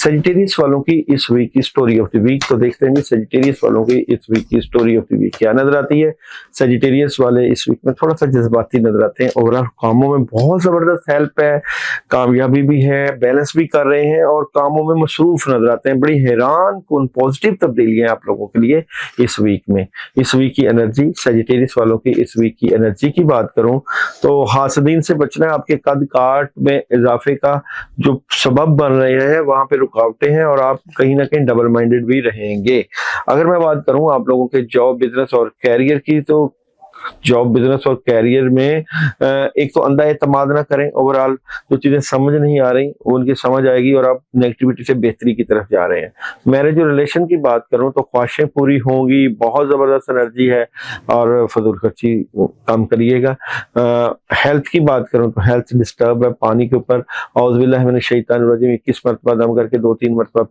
Sagittarius वालों की इस वीक की स्टोरी ऑफ द वीक। तो देखते हैं सेजिटेरियस वालों की इस वीक की स्टोरी ऑफ द वीक क्या नजर आती है। सेजिटेरियस वाले इस वीक में थोड़ा सा जज्बाती नजर आते हैं। ओवरऑल कामों में बहुत जबरदस्त हेल्प है, कामयाबी भी है, बैलेंस भी कर रहे हैं और कामों में मसरूफ नजर आते हैं। बड़ी हैरान कुन पॉजिटिव तब्दीलियां आप लोगों के लिए इस वीक में। इस वीक की एनर्जी, सेजिटेरियस वालों की इस वीक की एनर्जी की बात करूं तो हासदीन से बचना है। आपके कद काट में इजाफे का जो सबब बन रहे हैं वहां पे रुकावटें हैं और आप कहीं ना कहीं डबल माइंडेड भी रहेंगे। अगर मैं बात करूं आप लोगों के जॉब, बिजनेस और कैरियर की, तो जॉब, बिजनेस और कैरियर में एक तो अंधा एतमाद ना करें। ओवरऑल जो चीजें समझ नहीं आ रही वो उनकी समझ आएगी और आप नेगेटिविटी से बेहतरी की तरफ जा रहे हैं। मैरिज और रिलेशन की बात करूं तो ख्वाहिशें पूरी होंगी, बहुत जबरदस्त एनर्जी है और फजूल खर्ची कम करिएगा। हेल्थ की बात करूं तो हेल्थ डिस्टर्ब है। पानी के ऊपर औज़ बिल्लाहि मिनश शैतानिर रजीम 21 मरतबा दम करके 2-3 मरतबा